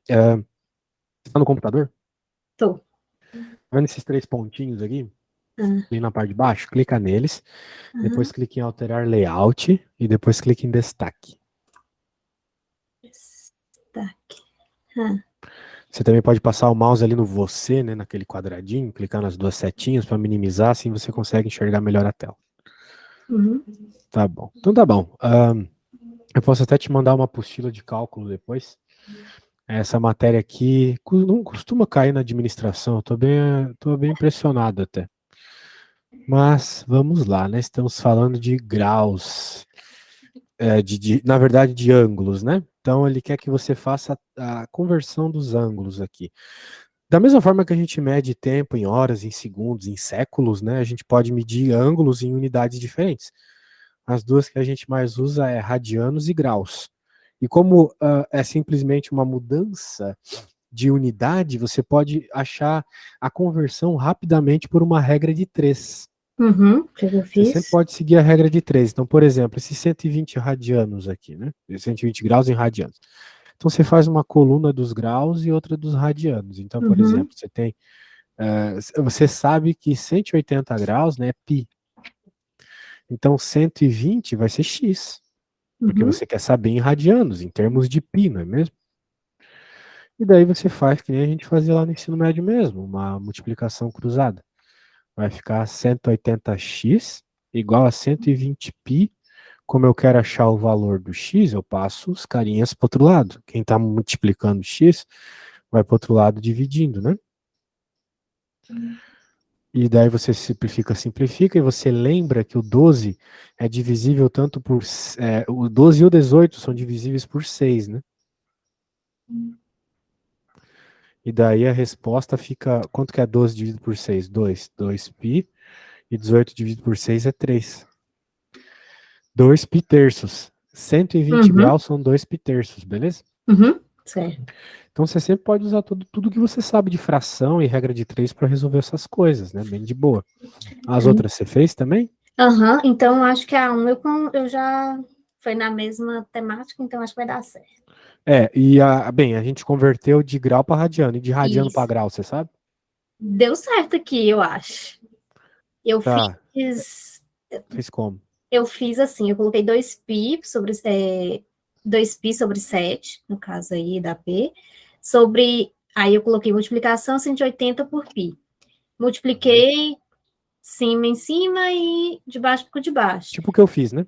Você tá no computador? Tô. Tá vendo esses três pontinhos aqui? Ah, Ali na parte de baixo? Clica neles, depois aham. clique em alterar layout e depois clique em destaque. Destaque. Ah, Você também pode passar o mouse ali no você, né, naquele quadradinho, clicar nas duas setinhas para minimizar, assim você consegue enxergar melhor a tela. uhum. Tá bom. Então tá bom. Eu posso até te mandar uma apostila de cálculo depois. Essa matéria aqui não costuma cair na administração, eu tô bem impressionado até. Mas vamos lá, né? Estamos falando de graus, na verdade, de ângulos, né? Então ele quer que você faça a conversão dos ângulos aqui. Da mesma forma que a gente mede tempo em horas, em segundos, em séculos, né? A gente pode medir ângulos em unidades diferentes. As duas que a gente mais usa é radianos e graus. E como é simplesmente uma mudança de unidade, você pode achar a conversão rapidamente por uma regra de 3. Uhum. O que eu Você sempre fiz? pode seguir a regra de 3. Então, por exemplo, esses 120 radianos aqui, né? 120 graus em radianos. Então, você faz uma coluna dos graus e outra dos radianos. Então, por Uhum. exemplo, você sabe que 180 graus, né, é π. Então, 120 vai ser x, porque Uhum. você quer saber em radianos, em termos de π, não é mesmo? E daí você faz que nem a gente fazia lá no ensino médio mesmo, uma multiplicação cruzada. Vai ficar 180x igual a 120π. Como eu quero achar o valor do x, eu passo os carinhas para o outro lado. Quem está multiplicando x vai para o outro lado dividindo, né? E daí você simplifica, simplifica, e você lembra que o 12 é divisível tanto por. O 12 e o 18 são divisíveis por 6, né? E daí a resposta fica. Quanto que é 12 dividido por 6? 2. 2π. E 18 dividido por 6 é 3. 2π terços. 120 Uhum. graus são 2π terços, beleza? Uhum. Certo. Então você sempre pode usar tudo que você sabe de fração e regra de 3 para resolver essas coisas, né? Bem de boa. As outras você fez também? Aham. Então, acho que a 1 eu já foi na mesma temática, então acho que vai dar certo. Bem, a gente converteu de grau para radiano e de radiano para Isso. grau, você sabe? Deu certo aqui, eu acho. Eu Tá, fiz, fez como? eu fiz assim, eu coloquei 2π sobre 2π sobre 7, no caso aí da P, aí eu coloquei multiplicação 180 por π. Uhum. Multipliquei cima em cima e de baixo por debaixo. Tipo o que eu fiz, né?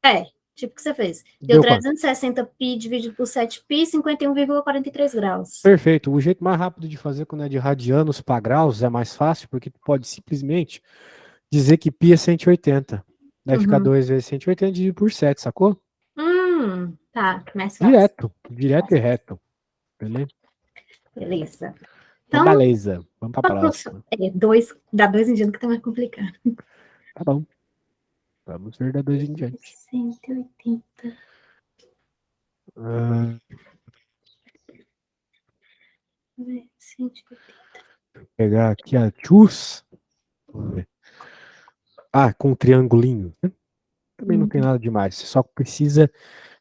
É, tipo o que você fez. Deu Deu quanto? 360π dividido por 7π, 51,43 graus. Perfeito. O jeito mais rápido de fazer quando é de radianos para graus é mais fácil, porque tu pode simplesmente dizer que π é 180. Daí fica Uhum. 2 vezes 180 dividido por 7, sacou? Tá, mais fácil. Direto e reto. Beleza? Beleza. Então, Então, beleza. Vamos para a próxima. dá dois em diante que tá mais complicado. Tá bom. Vamos ver da 2 em diante. 180. Ah, 180. vou pegar aqui a chus. Vamos ver. Ah, com um triangulinho. Também não tem nada demais. Você só precisa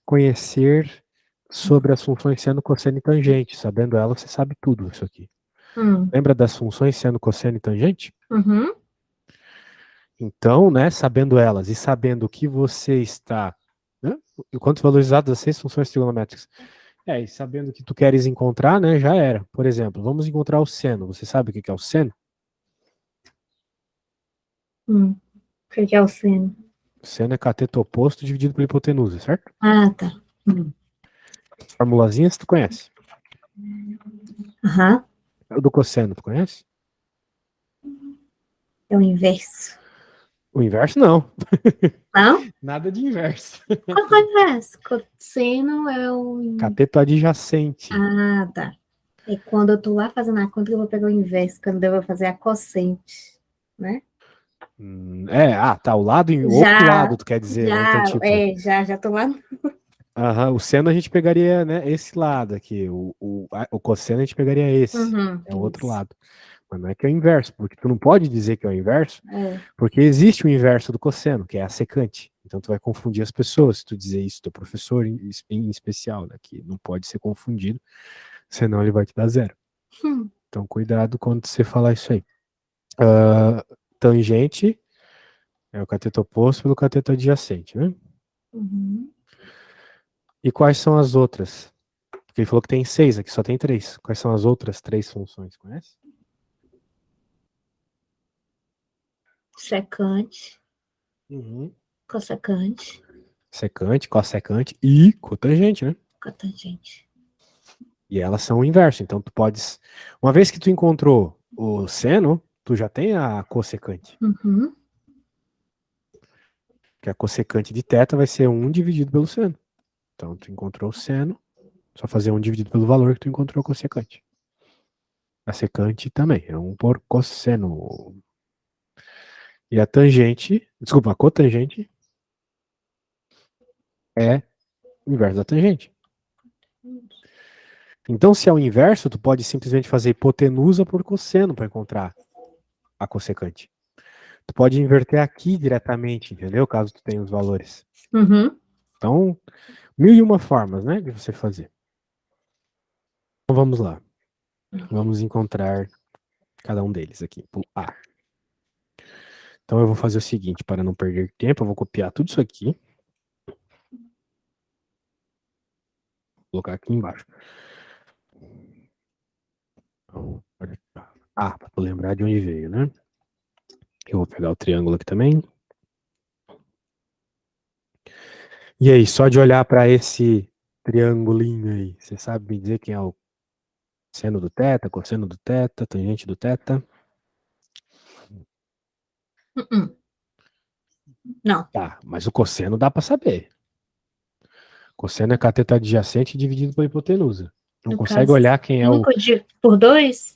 conhecer sobre as funções seno, cosseno e tangente. Sabendo ela, você sabe tudo isso aqui. Hum, Lembra das funções seno, cosseno e tangente? uhum, Então, né, sabendo elas e sabendo que você está, né, enquanto valorizadas as 6 funções trigonométricas, e sabendo que tu queres encontrar, né, já era. Por exemplo, vamos encontrar o seno. Você sabe o que é o seno? O que é o seno? O seno é cateto oposto dividido pela hipotenusa, certo? Ah, tá. Formulazinhas tu conhece. Aham, O do cosseno, tu conhece? é o inverso. O inverso, não. Não? Nada de inverso. Qual que é o inverso? Cosseno é o. Cateto adjacente. Ah, tá. É quando eu tô lá fazendo a conta que eu vou pegar o inverso, quando eu vou fazer a cossente, né? Tá, o outro Já, lado, tu quer dizer, né? Então, já, tipo, já tô lá. o seno a gente pegaria, né, esse lado aqui, o cosseno a gente pegaria esse, Uhum, é o outro isso. lado. Mas não é que é o inverso, porque tu não pode dizer que é o inverso, É. porque existe o inverso do cosseno, que é a secante. Então tu vai confundir as pessoas se tu dizer isso, teu professor em especial, né, que não pode ser confundido, Senão ele vai te dar zero. Hum. Então, cuidado quando você falar isso aí. Tangente é o cateto oposto pelo cateto adjacente, né? Uhum. E quais são as outras? Porque ele falou que tem 6, aqui só tem 3. Quais são as outras 3 funções? Conhece? Secante, Uhum. cossecante, Secante, cossecante e cotangente, né? cotangente. E elas são o inverso. Então, tu podes. Uma vez que tu encontrou o seno, tu já tem a cossecante. Uhum. Que a cossecante de θ vai ser 1 dividido pelo seno. Então, tu encontrou o seno, só fazer 1 dividido pelo valor que tu encontrou a cossecante. A secante também, é 1 por cosseno. E a tangente, desculpa, a cotangente é o inverso da tangente. Então, se é o inverso, tu pode simplesmente fazer hipotenusa por cosseno para encontrar a cossecante. Tu pode inverter aqui diretamente, entendeu? Caso tu tenha os valores. Uhum. Então, 1001 formas, né, de você fazer. Então, vamos lá. Vamos encontrar cada um deles aqui, por A. Então, eu vou fazer o seguinte, para não perder tempo, eu vou copiar tudo isso aqui. Vou colocar aqui embaixo. Então, para tu lembrar de onde veio, né? Eu vou pegar o triângulo aqui também. E aí, só de olhar para esse triangulinho aí, você sabe me dizer quem é o seno do θ, cosseno do θ, tangente do θ? Uhum. Não. Tá, mas o cosseno dá para saber. Cosseno é cateto adjacente dividido pela hipotenusa. Não No consegue caso, olhar quem é o 5 por 2?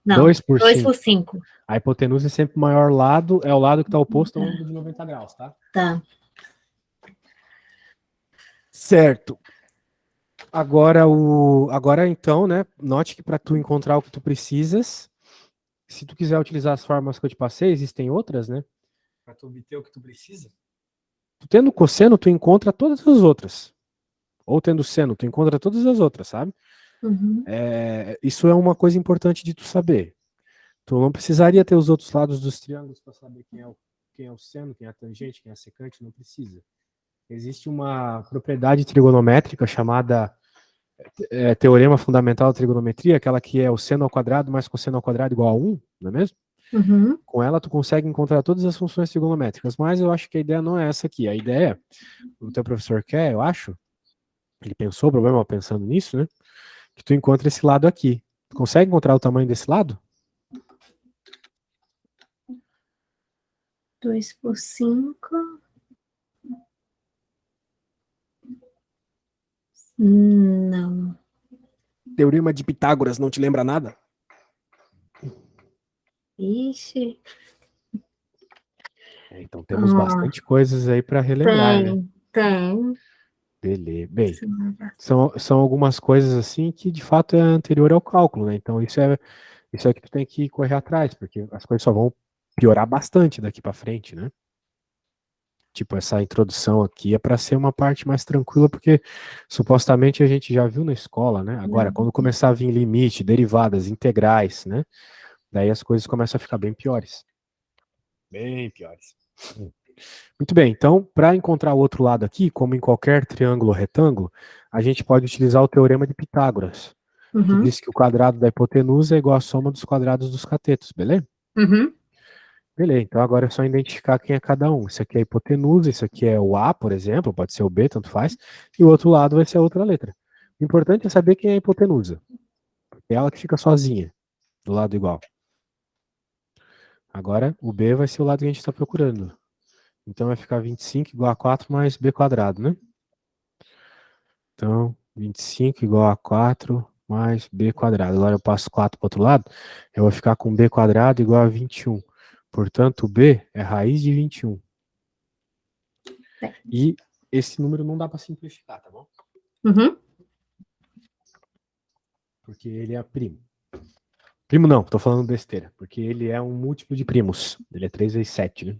Não, 2 por 2 por 5. 5. A hipotenusa é sempre o maior lado, é o lado que está oposto ao ângulo de 90 graus, tá? Tá. Certo. Agora então, né? Note que para tu encontrar o que tu precisas, se tu quiser utilizar as fórmulas que eu te passei, existem outras, né? Para tu obter o que tu precisa. Tu tendo cosseno, tu encontra todas as outras. Ou tendo seno, tu encontra todas as outras, sabe? Uhum. Isso é uma coisa importante de tu saber. Tu não precisaria ter os outros lados dos triângulos para saber quem é o seno, quem é a tangente, quem é a secante, não precisa. Existe uma propriedade trigonométrica chamada teorema fundamental da trigonometria, aquela que é o seno ao quadrado mais cosseno ao quadrado igual a 1, não é mesmo? Uhum. Com ela tu consegue encontrar todas as funções trigonométricas, mas eu acho que a ideia não é essa aqui. A ideia, o teu professor quer, eu acho, ele pensou o problema pensando nisso, né? Que tu encontra esse lado aqui. Tu consegue encontrar o tamanho desse lado? 2 por 5. Não. Teorema de Pitágoras não te lembra nada? Ixi. Então temos bastante coisas aí para relembrar, né? Tem. Beleza. Bem, são algumas coisas assim que de fato é anterior ao cálculo, né? Então isso é que tu tem que correr atrás, porque as coisas só vão piorar bastante daqui para frente, né? Tipo, essa introdução aqui é para ser uma parte mais tranquila, porque supostamente a gente já viu na escola, né? Agora, quando começar a vir limite, derivadas, integrais, né? Daí as coisas começam a ficar bem piores. Bem piores. Muito bem, então, para encontrar o outro lado aqui, como em qualquer triângulo ou retângulo, a gente pode utilizar o teorema de Pitágoras, que Uhum. diz que o quadrado da hipotenusa é igual à soma dos quadrados dos catetos, beleza? Uhum. Beleza, então agora é só identificar quem é cada um. Isso aqui é a hipotenusa, isso aqui é o A, por exemplo, pode ser o B, tanto faz, e o outro lado vai ser a outra letra. O importante é saber quem é a hipotenusa, porque é ela que fica sozinha, do lado igual. Agora, o B vai ser o lado que a gente está procurando. Então vai ficar 25 igual a 4 mais B quadrado, né? Então, 25 igual a 4 mais B quadrado. Agora eu passo 4 para o outro lado, eu vou ficar com B quadrado igual a 21. Portanto, o B é raiz de 21. E esse número não dá para simplificar, tá bom? Uhum. Porque ele é primo. Primo não, tô falando besteira. Porque ele é um múltiplo de primos. Ele é 3 vezes 7, né?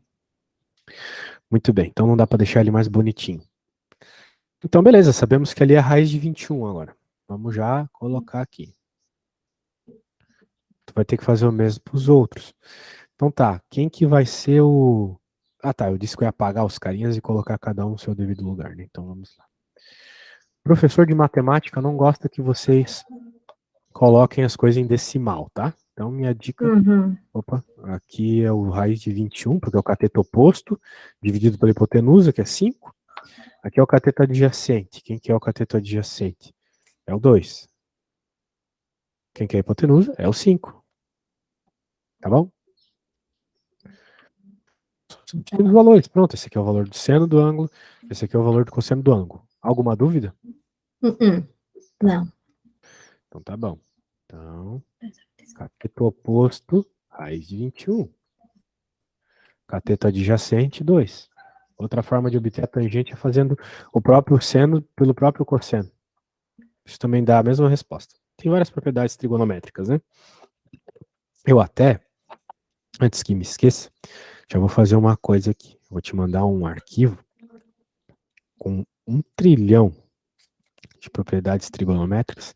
Muito bem, então não dá para deixar ele mais bonitinho. Então, beleza, sabemos que ali é a raiz de 21 agora. Vamos já colocar aqui. tu vai ter que fazer o mesmo para os outros. Então tá, quem que vai ser o... Ah tá, eu disse que eu ia apagar os carinhas e colocar cada um no seu devido lugar, né? Então vamos lá. Professor de matemática não gosta que vocês coloquem as coisas em decimal, tá? Então minha dica... Opa, aqui é o raiz de 21, porque é o cateto oposto, dividido pela hipotenusa, que é 5. Aqui é o cateto adjacente. Quem que é o cateto adjacente? É o 2. Quem que é a hipotenusa? É o 5. Tá bom? Substituindo os valores. Pronto, esse aqui é o valor do seno do ângulo, esse aqui é o valor do cosseno do ângulo. Alguma dúvida? Não. Então tá bom. Então, cateto oposto, raiz de 21. Cateto adjacente, 2. Outra forma de obter a tangente é fazendo o próprio seno pelo próprio cosseno. Isso também dá a mesma resposta. Tem várias propriedades trigonométricas, né? Eu até, antes que me esqueça, já vou fazer uma coisa aqui. Vou te mandar um arquivo com 1 trilhão de propriedades trigonométricas.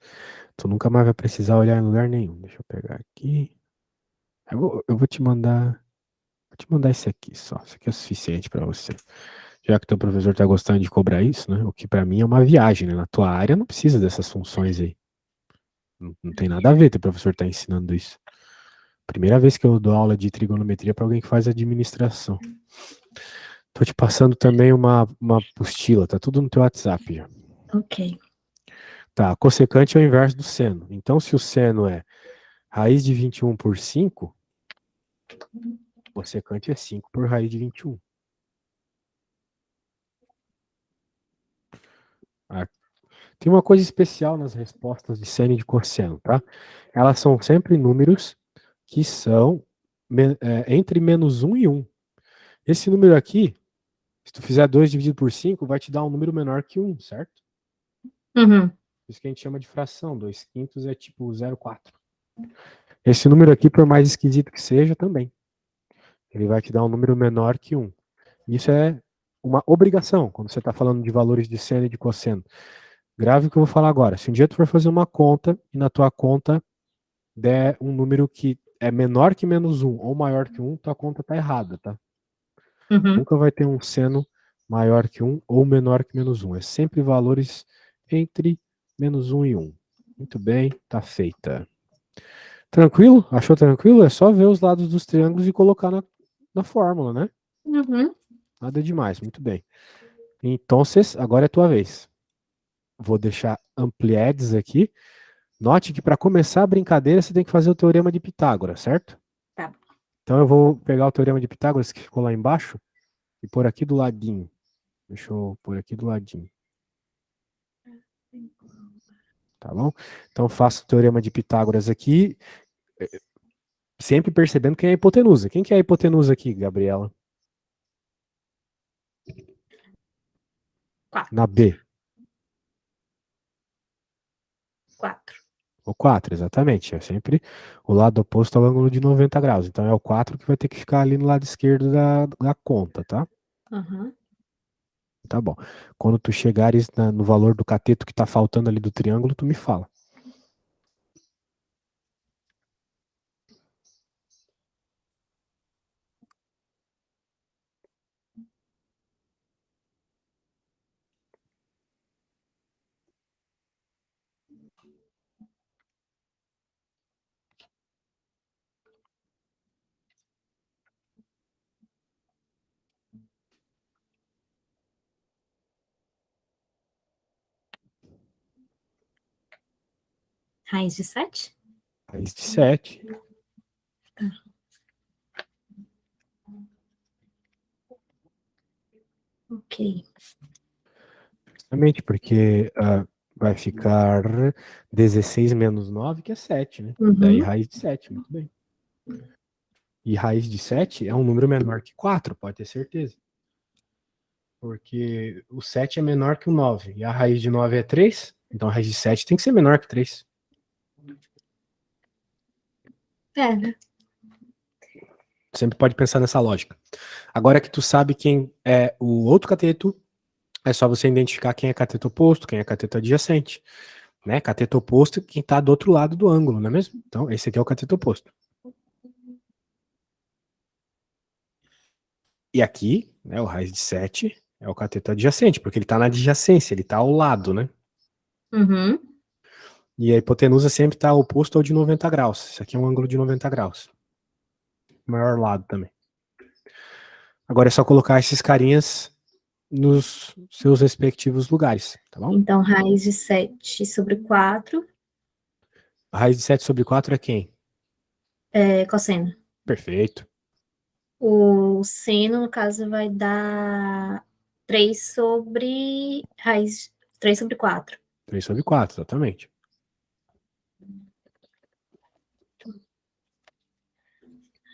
Tu nunca mais vai precisar olhar em lugar nenhum. Deixa eu pegar aqui. Eu vou te mandar... Vou te mandar esse aqui só. Isso aqui é o suficiente para você. Já que teu professor está gostando de cobrar isso, né? O que para mim é uma viagem, né? Na tua área não precisa dessas funções aí. Não tem nada a ver teu professor estar ensinando isso. Primeira vez que eu dou aula de trigonometria para alguém que faz administração. Tô te passando também uma apostila, tá tudo no teu WhatsApp já. Ok. Tá, cossecante é o inverso do seno. Então, se o seno é raiz de 21 por 5, cossecante é 5 por raiz de 21. Tem uma coisa especial nas respostas de seno e de cosseno, tá? Elas são sempre números que são entre -1 e 1. Esse número aqui, se tu fizer 2 dividido por 5, vai te dar um número menor que 1, certo? Isso que a gente chama de fração. 2/5 é tipo 0,4. Esse número aqui, por mais esquisito que seja, também. Ele vai te dar um número menor que 1. Isso é uma obrigação, quando você está falando de valores de seno e de cosseno. Grave o que eu vou falar agora. Se um dia tu for fazer uma conta e na tua conta der um número que é menor que -1 ou maior que 1, tua conta tá errada, tá? Nunca vai ter um seno maior que 1 ou menor que -1. É sempre valores entre -1 e 1. Muito bem, tá feita. Tranquilo? Achou tranquilo? É só ver os lados dos triângulos e colocar na fórmula, né? Nada demais, muito bem. Então, agora é tua vez. Vou deixar ampliados aqui. Note que para começar a brincadeira você tem que fazer o teorema de Pitágoras, certo? Tá. Então eu vou pegar o teorema de Pitágoras que ficou lá embaixo e pôr aqui do ladinho. Deixa eu pôr aqui do ladinho. Tá bom? Então faço o teorema de Pitágoras aqui, sempre percebendo quem é a hipotenusa. Quem que é a hipotenusa aqui, Gabriela? 4. Na B. 4. O 4, exatamente. É sempre o lado oposto ao ângulo de 90 graus. Então é o 4 que vai ter que ficar ali no lado esquerdo da conta, tá? Tá bom. Quando tu chegares no valor do cateto que tá faltando ali do triângulo, tu me fala. Raiz de 7? Raiz de 7. Tá. Ok. Exatamente, porque vai ficar 16 menos 9, que é 7, né? Daí raiz de 7, muito bem. E raiz de 7 é um número menor que 4, pode ter certeza. Porque o 7 é menor que o 9. E a raiz de 9 é 3. Então a raiz de 7 tem que ser menor que 3. Né? Sempre pode pensar nessa lógica. Agora que tu sabe quem é o outro cateto, é só você identificar quem é cateto oposto, quem é cateto adjacente. né? Cateto oposto é quem está do outro lado do ângulo, não é mesmo? Então, esse aqui é o cateto oposto. E aqui, né, o raiz de 7 é o cateto adjacente, porque ele está na adjacência, ele está ao lado, né? Uhum. E a hipotenusa sempre está oposto ao de 90 graus. Isso aqui é um ângulo de 90 graus. Maior lado também. Agora é só colocar esses carinhas nos seus respectivos lugares, tá bom? Então, raiz de 7 sobre 4 A raiz de 7 sobre 4 é quem? é cosseno. Perfeito. O seno, no caso, vai dar 3 sobre raiz, 3 sobre 4. 3 sobre 4, exatamente.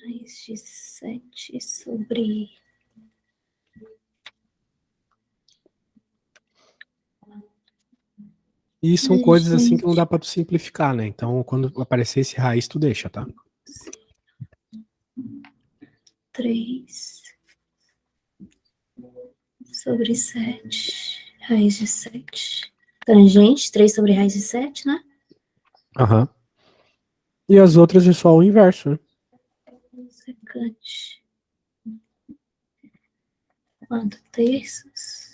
Raiz de 7 sobre... E são Ai, coisas assim que não gente. dá para simplificar, né? Então, quando aparecer esse raiz, tu deixa, tá? 3 sobre 7. Raiz de 7. Tangente, 3 sobre raiz de 7, né? Aham. E as outras é só o inverso, né? Secante. 4 terços.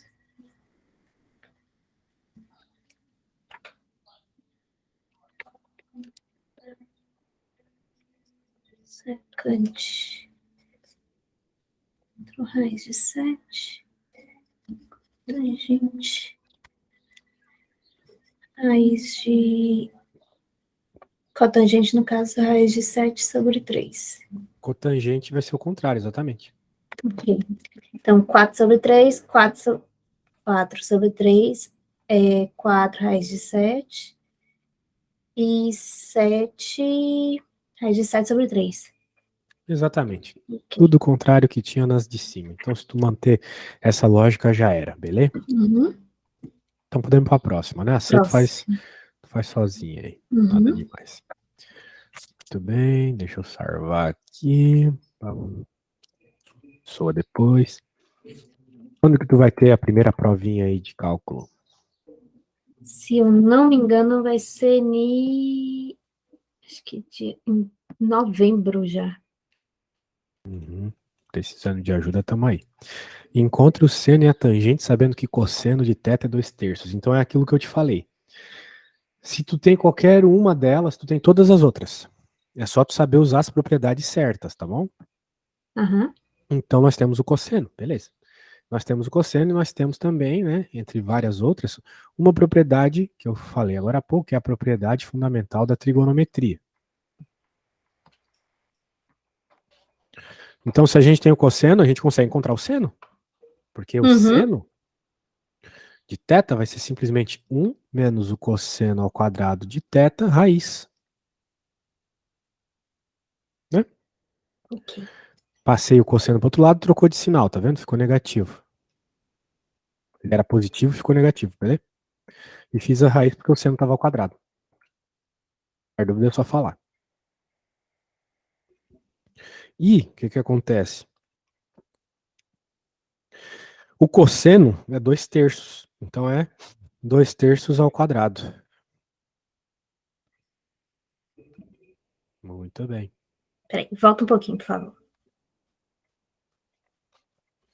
Secante. Raiz de 7. Tangente. Raiz de... Cotangente, no caso, raiz de 7 sobre 3. Cotangente vai ser o contrário, exatamente. Ok. Então, 4 sobre 3, 4 sobre 3 é 4 raiz de 7 e 7 raiz de 7 sobre 3. Exatamente. Ok. Tudo o contrário que tinha nas de cima. Então, se tu manter essa lógica, já era, beleza? Uhum. Então, podemos para a próxima, né? A C tu faz sozinha aí. Nada Uhum. demais. Muito bem, deixa eu salvar aqui. Soa depois. Quando que tu vai ter a primeira provinha aí de cálculo? Se eu não me engano, vai ser acho que em novembro já. Uhum. Precisando de ajuda, tamo aí. Encontre o seno e a tangente sabendo que cosseno de θ é 2/3. Então é aquilo que eu te falei. Se tu tem qualquer uma delas, tu tem todas as outras. É só tu saber usar as propriedades certas, tá bom? Uhum. Então nós temos o cosseno, beleza. Nós temos o cosseno e nós temos também, né, entre várias outras, uma propriedade que eu falei agora há pouco, que é a propriedade fundamental da trigonometria. Então, se a gente tem o cosseno, a gente consegue encontrar o seno. Porque o Uhum. seno de θ vai ser simplesmente 1 menos o cosseno ao quadrado de θ raiz. Né? Ok. Passei o cosseno para o outro lado, trocou de sinal, tá vendo? Ficou negativo. Ele era positivo, ficou negativo, beleza? E fiz a raiz porque o seno estava ao quadrado. A dúvida é só falar. E o que acontece? O cosseno é 2/3. Então é 2/3 ao quadrado. Muito bem. Peraí, volta um pouquinho, por favor.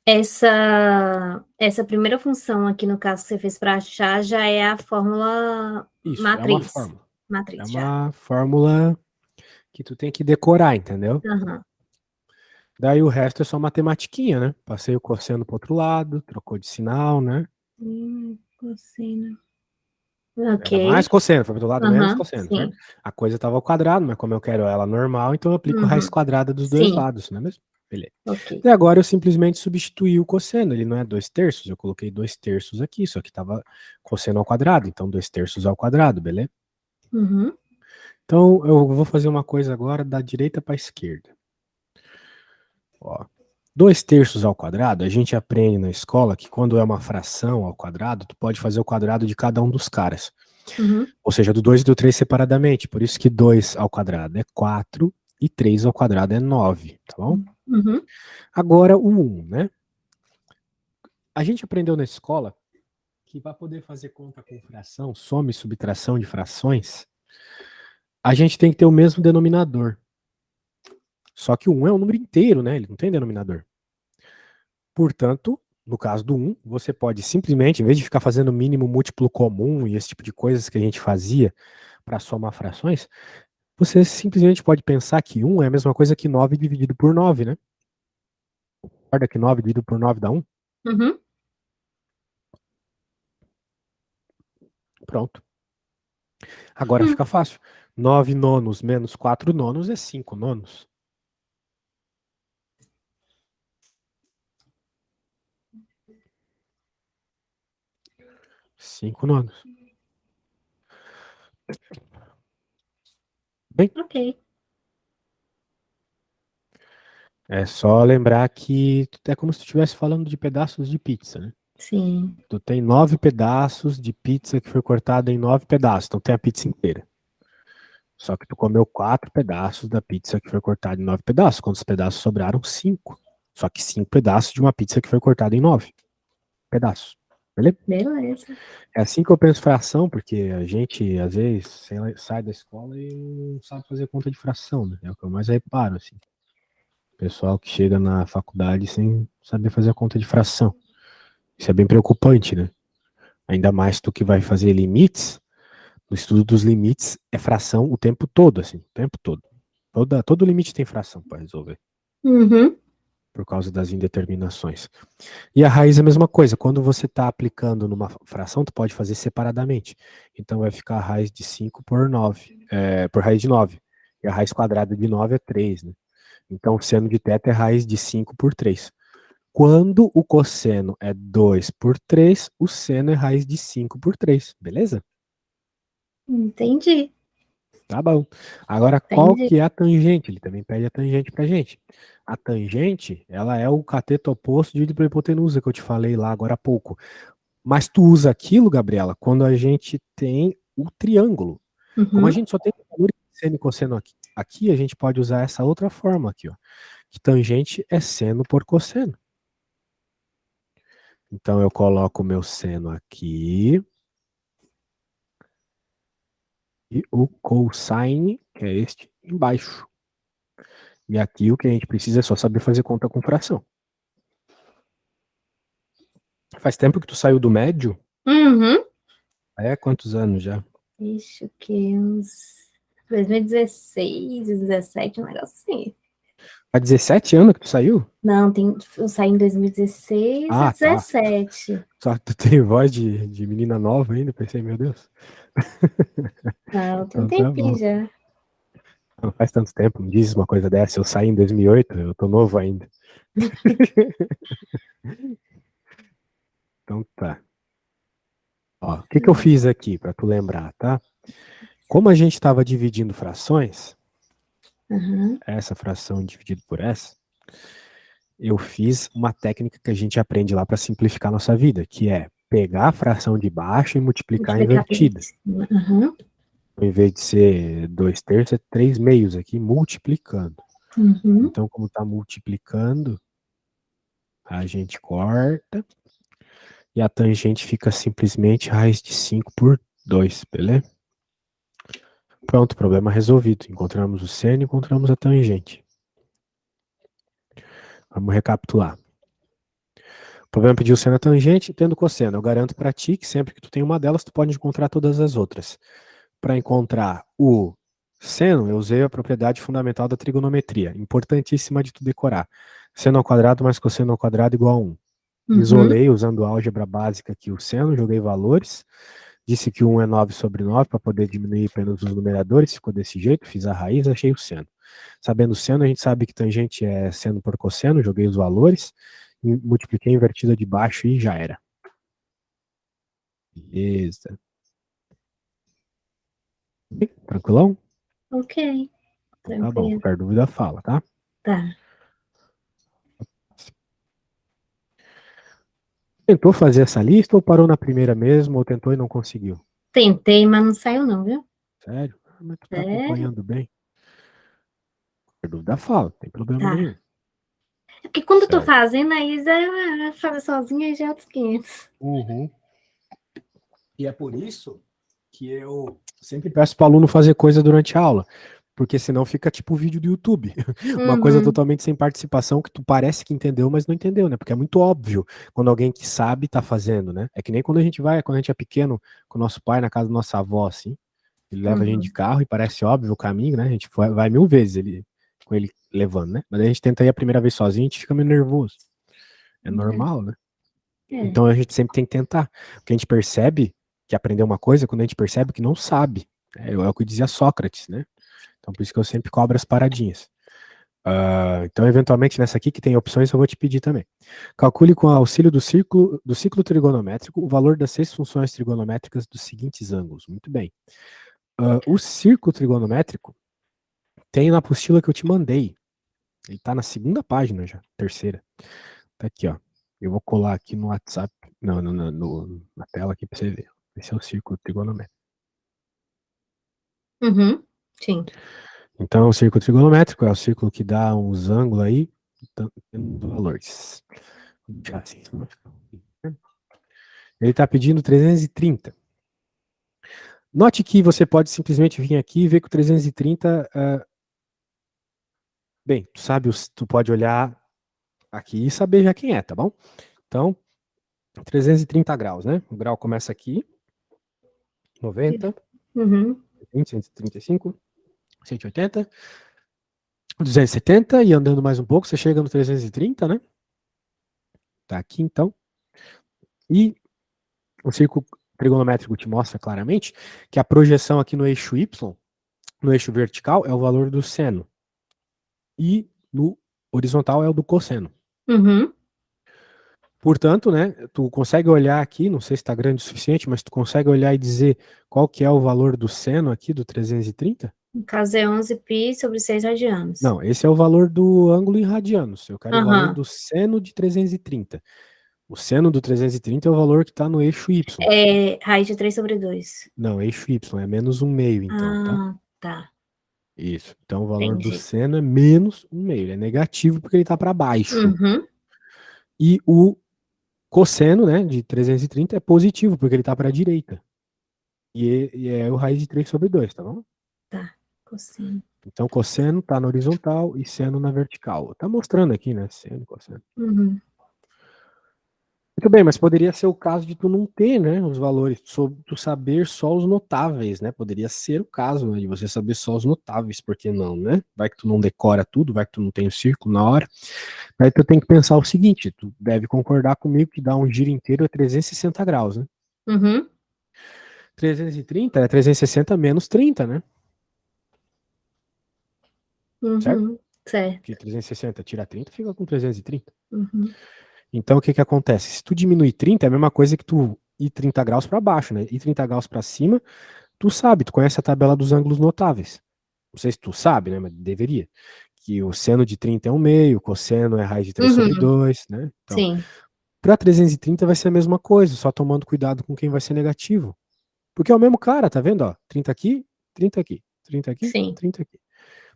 Essa primeira função aqui, no caso que você fez para achar, já é a fórmula Isso, é uma matriz. fórmula. É Matriz, já. uma fórmula que tu tem que decorar, entendeu? Uhum. Daí o resto é só matematiquinha, né? Passei o cosseno pro outro lado, trocou de sinal, né? Cosseno. Era Ok. mais cosseno, foi pro outro lado menos Uhum. cosseno, certo? Sim. A coisa estava ao quadrado, mas como eu quero ela normal, então eu aplico raiz Uhum. quadrada dos dois Sim. lados, não é mesmo? Beleza. Ok. E agora eu simplesmente substituí o cosseno, ele não é 2/3, eu coloquei 2/3 aqui, só que estava cosseno ao quadrado, então 2/3 ao quadrado, beleza? Uhum. Então eu vou fazer uma coisa agora da direita para a esquerda. Ó, 2/3 ao quadrado, a gente aprende na escola que quando é uma fração ao quadrado, tu pode fazer o quadrado de cada um dos caras. Uhum. Ou seja, do 2 e do 3 separadamente. Por isso que 2 ao quadrado é 4 e 3 ao quadrado é 9, tá bom? Uhum. Agora o 1, né? A gente aprendeu na escola que para poder fazer conta com fração, soma e subtração de frações, a gente tem que ter o mesmo denominador. Só que o 1 é um número inteiro, né? Ele não tem denominador. Portanto, no caso do 1, você pode simplesmente, em vez de ficar fazendo mínimo múltiplo comum e esse tipo de coisas que a gente fazia para somar frações, você simplesmente pode pensar que 1 é a mesma coisa que 9 dividido por 9, né? Concorda que 9 dividido por 9 dá 1? Uhum. Pronto. Agora fica fácil. 9 nonos menos 4 nonos é 5 nonos. 5 nonos. Bem, Ok. é só lembrar que é como se tu estivesse falando de pedaços de pizza, né? Sim. Tu tem 9 pedaços de pizza que foi cortada em 9 pedaços, então tem a pizza inteira. Só que tu comeu 4 pedaços da pizza que foi cortada em 9 pedaços. Quantos pedaços sobraram? 5. Só que 5 pedaços de uma pizza que foi cortada em 9 pedaços. Beleza? Beleza. É assim que eu penso fração, porque a gente, às vezes, sai da escola e não sabe fazer conta de fração, né? É o que eu mais reparo, assim. Pessoal que chega na faculdade sem saber fazer a conta de fração. Isso é bem preocupante, né? Ainda mais tu que vai fazer limites. No estudo dos limites é fração o tempo todo, assim, o tempo todo. Todo limite tem fração para resolver, Uhum. por causa das indeterminações. E a raiz é a mesma coisa. Quando você está aplicando numa fração, tu pode fazer separadamente. Então vai ficar a raiz de 5 por 9, por raiz de 9. E a raiz quadrada de 9 é 3, né? Então o seno de θ é raiz de 5 por 3. Quando o cosseno é 2 por 3, o seno é raiz de 5 por 3, beleza? Entendi. Tá bom. Agora, qual Entendi. que é a tangente? Ele também pede a tangente pra gente. A tangente, ela é o cateto oposto de hipotenusa que eu te falei lá agora há pouco. Mas tu usa aquilo, Gabriela, quando a gente tem o triângulo. Como a Uhum. gente só tem valor de seno e cosseno aqui, a gente pode usar essa outra forma aqui, ó. Que tangente é seno por cosseno. Então eu coloco o meu seno aqui e o cosine, que é este, embaixo. E aqui o que a gente precisa é só saber fazer conta com fração. Faz tempo que tu saiu do médio? Uhum. É, quantos anos já? Ixi, o que? Uns 2016, 17, um negócio assim. Há 17 anos que tu saiu? Não, eu saí em 2016 e Ah, tá. 17. Só que tu tem voz de menina nova ainda, pensei, meu Deus. Não, tem um Então tá tempinho bom. já. Não faz tanto tempo, me diz uma coisa dessa. Eu saí em 2008, eu tô novo ainda. Então tá. Ó, o que que eu fiz aqui para tu lembrar, tá? Como a gente estava dividindo frações, Uhum. essa fração dividido por essa, eu fiz uma técnica que a gente aprende lá para simplificar nossa vida, que é pegar a fração de baixo e multiplicar Multiplicar pela invertida. de cima. Uhum. Ao invés de ser 2/3, é 3/2 aqui, multiplicando. Uhum. Então, como está multiplicando, a gente corta e a tangente fica simplesmente raiz de 5 por 2, beleza? Pronto, problema resolvido. Encontramos o seno e encontramos a tangente. Vamos recapitular. O problema pediu seno e tangente, tendo cosseno. Eu garanto para ti que sempre que tu tem uma delas, tu pode encontrar todas as outras. Para encontrar o seno, eu usei a propriedade fundamental da trigonometria, importantíssima de tu decorar. Seno ao quadrado mais cosseno ao quadrado igual a 1. Uhum. Isolei usando a álgebra básica aqui o seno, joguei valores, disse que 1 é 9 sobre 9 para poder diminuir apenas os numeradores, ficou desse jeito, fiz a raiz, achei o seno. Sabendo o seno, a gente sabe que tangente é seno por cosseno, joguei os valores, multipliquei a invertida de baixo e já era. Beleza. Tranquilão? Ok, Então tá bom, tranquilo. qualquer dúvida fala, tá? Tá. Tentou fazer essa lista ou parou na primeira mesmo, ou tentou e não conseguiu? Tentei, mas não saiu não, viu? Sério? Ah, mas tu tá Sério? acompanhando bem? Qualquer dúvida fala, não tem problema Tá. nenhum. É porque quando eu tô Certo. fazendo, aí já fazer sozinha aí já é outros 500. Uhum. E é por isso que eu sempre peço para o aluno fazer coisa durante a aula, porque senão fica tipo vídeo do YouTube, uma coisa totalmente sem participação que tu parece que entendeu, mas não entendeu, né? Porque é muito óbvio quando alguém que sabe tá fazendo, né? É que nem quando a gente é pequeno com o nosso pai na casa da nossa avó, assim, ele leva a gente de carro e parece óbvio o caminho, né? A gente vai 1000 vezes com ele levando, né? Mas a gente tenta ir a primeira vez sozinho, a gente fica meio nervoso. É normal, né? Então a gente sempre tem que tentar, porque a gente percebe que aprendeu uma coisa quando a gente percebe que não sabe. É o que dizia Sócrates, né? Então por isso que eu sempre cobro as paradinhas. Então, eventualmente, nessa aqui que tem opções, eu vou te pedir também. Calcule com auxílio do ciclo trigonométrico o valor das 6 funções trigonométricas dos seguintes ângulos. Muito bem. O círculo trigonométrico tem na apostila que eu te mandei. Ele tá na segunda página já, terceira. Tá aqui, ó. Eu vou colar aqui no WhatsApp, não, na tela aqui pra você ver. Esse é o círculo trigonométrico. Sim. Então, o círculo trigonométrico é o círculo que dá uns ângulos aí, valores. Ele está pedindo 330. Note que você pode simplesmente vir aqui e ver que o 330, bem, tu pode olhar aqui e saber já quem é, tá bom? Então, 330 graus, né? O grau começa aqui, 90, 135, 180, 270 e andando mais um pouco, você chega no 330, né? Tá aqui então. E o círculo trigonométrico te mostra claramente que a projeção aqui no eixo Y, no eixo vertical, é o valor do seno. E no horizontal é o do cosseno. Portanto, né, tu consegue olhar aqui, não sei se está grande o suficiente, mas tu consegue olhar e dizer qual que é o valor do seno aqui do 330? No caso é 11π sobre 6 radianos. Não, esse é o valor do ângulo em radianos. Eu quero o valor do seno de 330. O seno do 330 é o valor que está no eixo Y. É raiz de 3 sobre 2. Não, eixo Y, é menos 1/2, então, tá? Tá. Isso. Então o valor do seno é menos 1/2. Ele é negativo porque ele está para baixo. E o cosseno, né, de 330 é positivo porque ele está para a direita. E é o raiz de 3 sobre 2, tá bom? Tá. Cosseno. Então cosseno está na horizontal e seno na vertical. Tá mostrando aqui, né? Seno, cosseno. Muito bem, mas poderia ser o caso de tu não ter, né, os valores, tu saber só os notáveis, né? Poderia ser o caso, né, de você saber só os notáveis, por que não, né? Vai que tu não decora tudo, vai que tu não tem o círculo na hora. Aí tu tem que pensar o seguinte, tu deve concordar comigo que dar um giro inteiro é 360 graus, né? 330 é 360 menos 30, né? Certo? Porque 360 tira 30, fica com 330. Então, o que que acontece? Se tu diminuir 30, é a mesma coisa que tu ir 30 graus para baixo, né? Ir 30 graus para cima, tu sabe, tu conhece a tabela dos ângulos notáveis. Não sei se tu sabe, né? Mas deveria. Que o seno de 30 é 1/2, o cosseno é raiz de 3 sobre 2, né? Então, para 330 vai ser a mesma coisa, só tomando cuidado com quem vai ser negativo. Porque é o mesmo cara, tá vendo? Ó, 30 aqui, 30 aqui, 30 aqui, 30 aqui.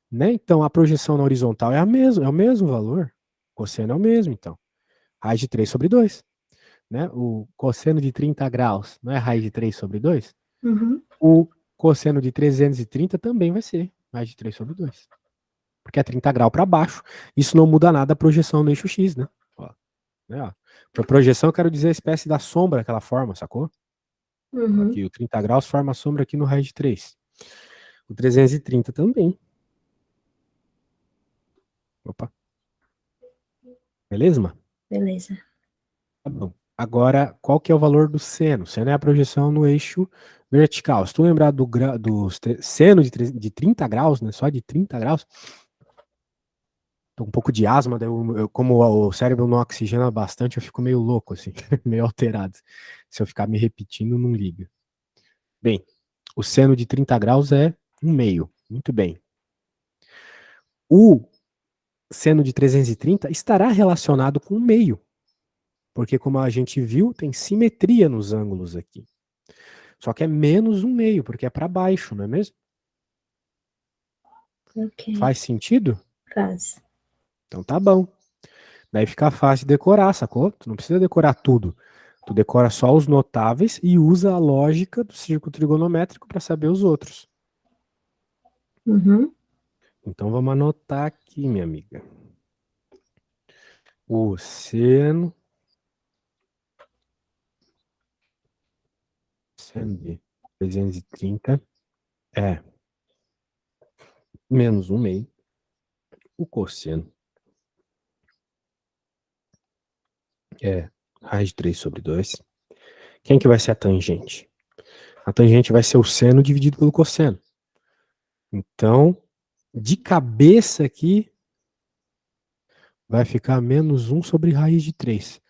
Né? Então, a projeção na horizontal é o mesmo valor. O cosseno é o mesmo, então. Raiz de 3 sobre 2. Né? O cosseno de 30 graus não é raiz de 3 sobre 2? O cosseno de 330 também vai ser raiz de 3 sobre 2. Porque é 30 graus para baixo. Isso não muda nada a projeção no eixo X, né? Ó, né, ó. Para projeção, eu quero dizer a espécie da sombra que ela forma, sacou? Aqui, o 30 graus forma a sombra aqui no raiz de 3. O 330 também. Opa. Beleza, mano? Beleza. Tá bom. Agora, qual que é o valor do seno? O seno é a projeção no eixo vertical. Se tu lembrar do seno de 30 graus, né? Só de 30 graus. Tô com um pouco de asma, daí como o cérebro não oxigena bastante, eu fico meio louco, assim, meio alterado. Se eu ficar me repetindo, não liga. Bem, o seno de 30 graus é 1/2. Muito bem. O seno de 330 estará relacionado com 1/2. Porque, como a gente viu, tem simetria nos ângulos aqui. Só que é menos 1/2, porque é para baixo, não é mesmo? Faz sentido? Faz. Então tá bom. Daí fica fácil de decorar, sacou? Tu não precisa decorar tudo. Tu decora só os notáveis e usa a lógica do círculo trigonométrico para saber os outros. Uhum. Então vamos anotar aqui, minha amiga. O seno de 330 é menos 1 meio. O cosseno é raiz de 3 sobre 2. Quem que vai ser a tangente? A tangente vai ser o seno dividido pelo cosseno. Então, de cabeça aqui, vai ficar menos 1 sobre raiz de 3.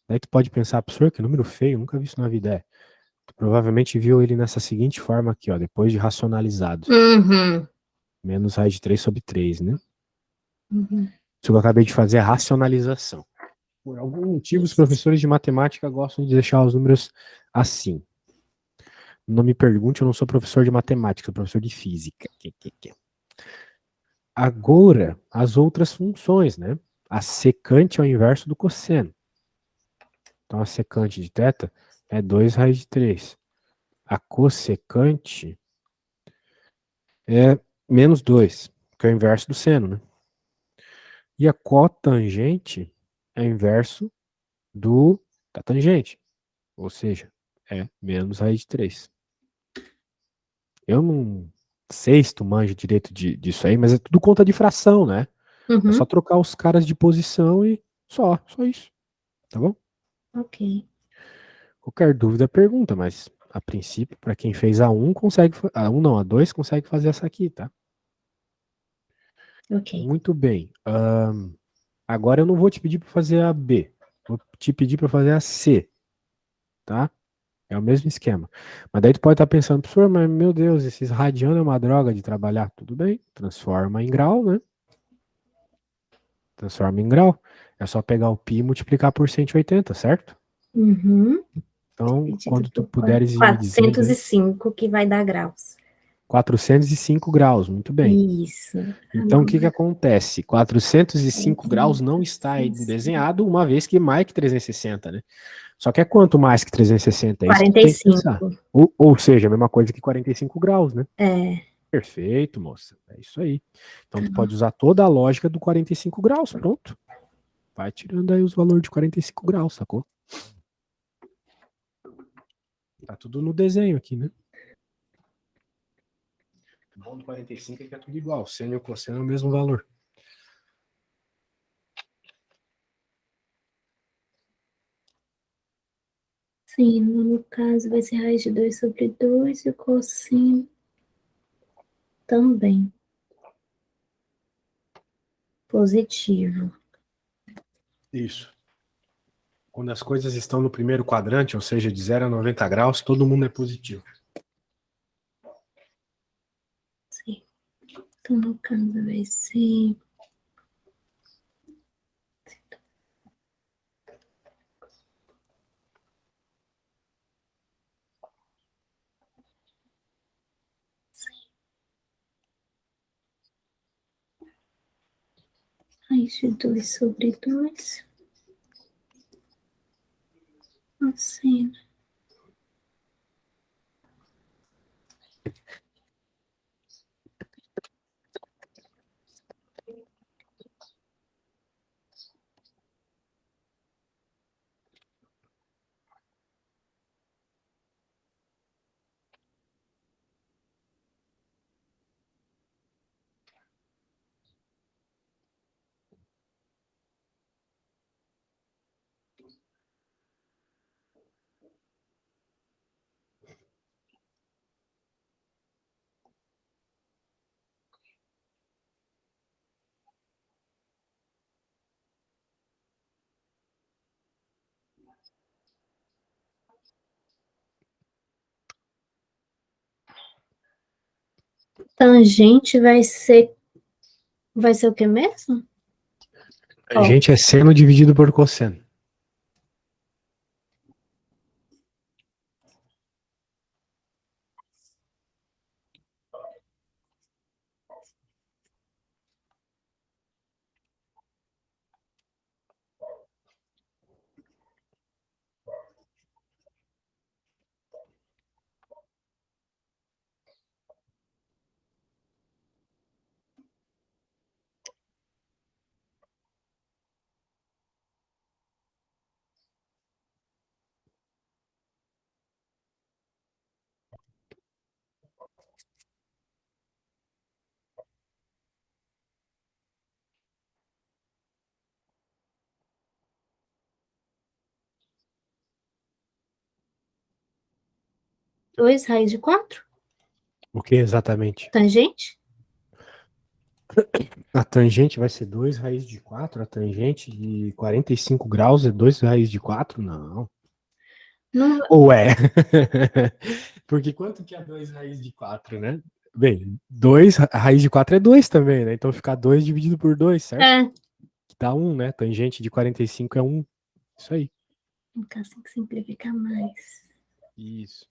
Daí tu pode pensar, professor, que número feio, nunca vi isso na vida. Tu provavelmente viu ele nessa seguinte forma aqui, ó, depois de racionalizado. Uhum. Menos raiz de 3 sobre 3, né? Uhum. Isso que eu acabei de fazer é a racionalização. Por algum motivo, os Isso. professores de matemática gostam de deixar os números assim. Não me pergunte, eu não sou professor de matemática, sou professor de física. Agora, as outras funções, né? A secante é o inverso do cosseno. Então, a secante de θ é 2 raiz de 3. A cossecante é menos 2, que é o inverso do seno, né? E a cotangente é o inverso da tangente. Ou seja, é menos raiz de 3. Eu não sei se tu manja direito disso aí, mas é tudo conta de fração, né? É só Uhum. trocar os caras de posição e só isso, tá bom? Ok. Qualquer dúvida, pergunta, mas a princípio, para quem fez A1, consegue, A1 não, A2 consegue fazer essa aqui, tá? Ok. Muito bem. Agora eu não vou te pedir para fazer a B, vou te pedir para fazer a C, tá? É o mesmo esquema. Mas daí tu pode estar pensando, professor, mas meu Deus, esses radianos é uma droga de trabalhar. Tudo bem, transforma em grau, né? Transforma em grau. É só pegar o π e multiplicar por 180, certo? Uhum. Então, Dividido quando tu por puderes ir me dizendo aí, 405, que vai dar graus. 405 graus, muito bem. Isso. Então, o que que acontece? 405 graus não está aí 405. desenhado, uma vez que mais que 360, né? Só que é quanto mais que 360? É isso que tu tem que pensar. 45. Ou seja, a mesma coisa que 45 graus, né? É. Perfeito, moça. É isso aí. Então, tu pode usar toda a lógica do 45 graus, pronto. Vai tirando aí os valores de 45 graus, sacou? Tá tudo no desenho aqui, né? O bom do 45 é que é tudo igual. Seno e o cosseno é o mesmo valor. Sim, no caso vai ser raiz de 2 sobre 2 e o cosseno também positivo. Isso. Quando as coisas estão no primeiro quadrante, ou seja, de 0 a 90 graus, todo mundo é positivo. Sim. Então, no caso vai ser raiz de 2 sobre 2. Assim. Tangente vai ser o que mesmo? A Ó, gente é seno dividido por cosseno. 2 raiz de 4? O que exatamente? Tangente? A tangente vai ser 2 raiz de 4. A tangente de 45 graus é 2 raiz de 4? Não. Não, Ou é? Porque quanto que é 2 raiz de 4, né? Bem, 2 raiz de 4 é 2 também, né? Então fica 2 dividido por 2, certo? é. Que dá 1, né? Tangente de 45 é 1. Isso aí. Então, assim que simplificar mais. Isso.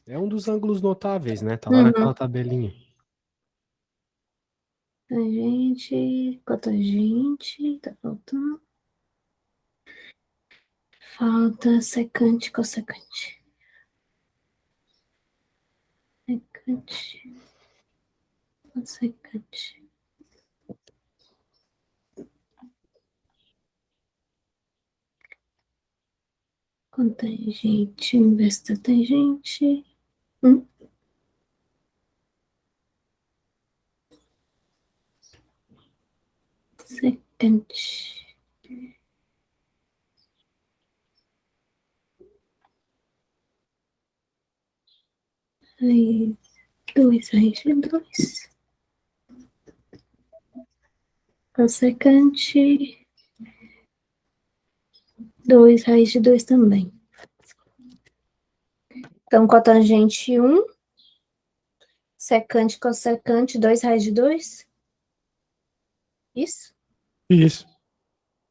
É um dos ângulos notáveis, né? Tá lá Uhum. naquela tabelinha. Tangente, cotangente, tá faltando. Falta secante, cossecante. Secante, cossecante. Cotangente, inverso da tangente. Secante. Aí, 2 raiz de 2. Cossecante. 2 raiz de 2 também. Então, cotangente 1. Secante, cossecante, 2 raiz de 2. Isso? Isso.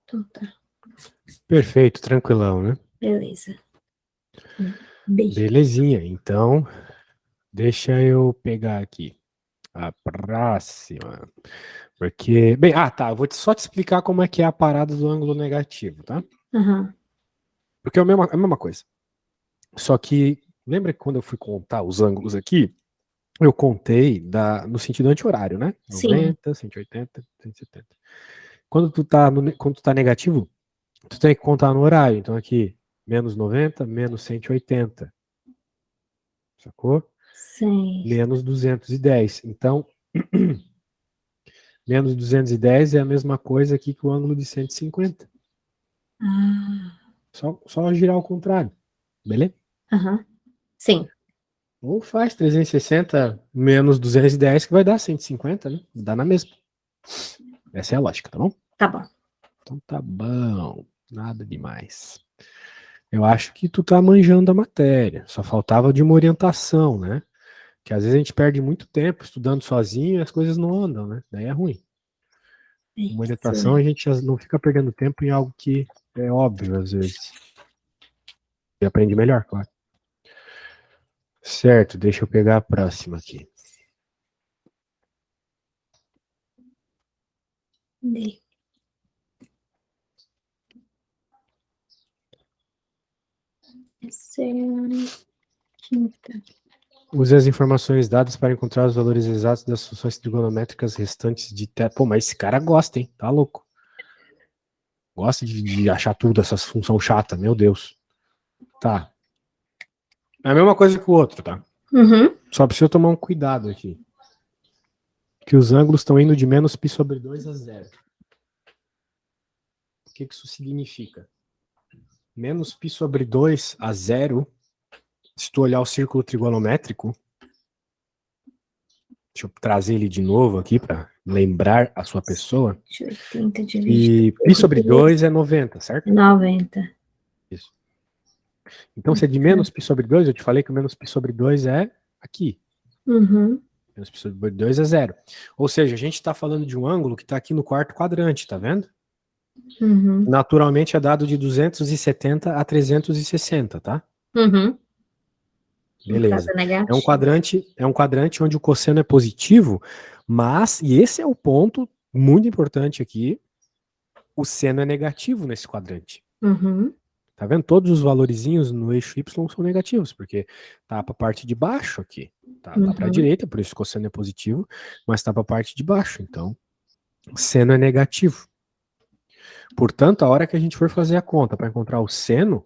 Então tá. Perfeito, tranquilão, né? Beleza. Beijo. Belezinha. Então, deixa eu pegar aqui a próxima. Porque, bem, tá, eu vou só te explicar como é que é a parada do ângulo negativo, tá? Aham. Porque é a mesma coisa. Só que, lembra que quando eu fui contar os ângulos aqui, eu contei no sentido anti-horário, né? Sim. 90, 180, 170. Quando tu tá negativo, tu tem que contar no horário. Então aqui, menos 90, menos 180. Sacou? Sim. Menos 210. Então, menos 210 é a mesma coisa aqui que o ângulo de 150. Ah. Só girar ao contrário. Beleza? Aham. Sim. Ou faz 360 menos 210, que vai dar 150, né? Dá na mesma. Essa é a lógica, tá bom? Tá bom. Então tá bom. Nada demais. Eu acho que tu tá manjando a matéria. Só faltava de uma orientação, né? Que às vezes a gente perde muito tempo estudando sozinho e as coisas não andam, né? Daí é ruim. Uma orientação a Isso. gente não fica perdendo tempo em algo que é óbvio às vezes. E aprende melhor, claro. Certo, deixa eu pegar a próxima aqui. D. Terceira, quinta. Use as informações dadas para encontrar os valores exatos das funções trigonométricas restantes de θ. Pô, mas esse cara gosta, hein? Tá louco. Gosta de achar tudo, essas funções chatas, meu Deus. Tá. É a mesma coisa que o outro, tá? Uhum. Só precisa tomar um cuidado aqui. Que os ângulos estão indo de menos π sobre 2 a 0. O que isso significa? Menos π sobre 2 a 0, se tu olhar o círculo trigonométrico, deixa eu trazer ele de novo aqui para lembrar a sua pessoa. 80 dividido E π sobre 2 é 90, certo? 90. Isso. Então, se é de menos π sobre 2, eu te falei que o menos π sobre 2 é aqui. Uhum. Menos π sobre 2 é 0. Ou seja, a gente está falando de um ângulo que está aqui no quarto quadrante, tá vendo? Uhum. Naturalmente é dado de 270 a 360, tá? Uhum. Beleza. Casa negativa. É um quadrante onde o cosseno é positivo, mas, e esse é o ponto muito importante aqui, o seno é negativo nesse quadrante. Uhum. Tá vendo? Todos os valorizinhos no eixo Y são negativos, porque tá para a parte de baixo aqui. Tá para a direita, por isso o cosseno é positivo, mas tá para a parte de baixo. Então, o seno é negativo. Portanto, a hora que a gente for fazer a conta para encontrar o seno,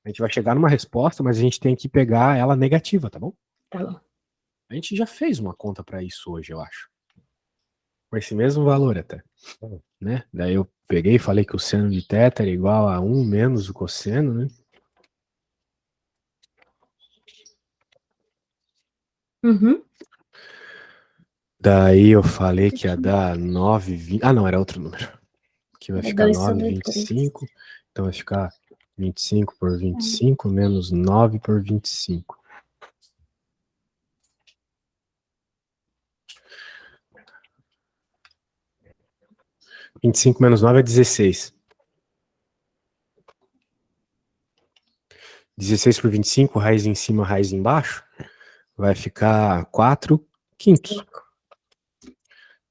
a gente vai chegar numa resposta, mas a gente tem que pegar ela negativa, tá bom? Tá bom. A gente já fez uma conta para isso hoje, eu acho. Com esse mesmo valor até. Né? Daí eu peguei e falei que o seno de θ era igual a 1 menos o cosseno, né? Uhum. Daí eu falei que ia dar 9,20. Ah, não, era outro número. Aqui vai É ficar 2 nove sobre vinte e 3. cinco. Então vai ficar 25 por 25 menos 9 por 25. 25 menos 9 é 16. 16 por 25, raiz em cima, raiz embaixo, vai ficar 4 quintos.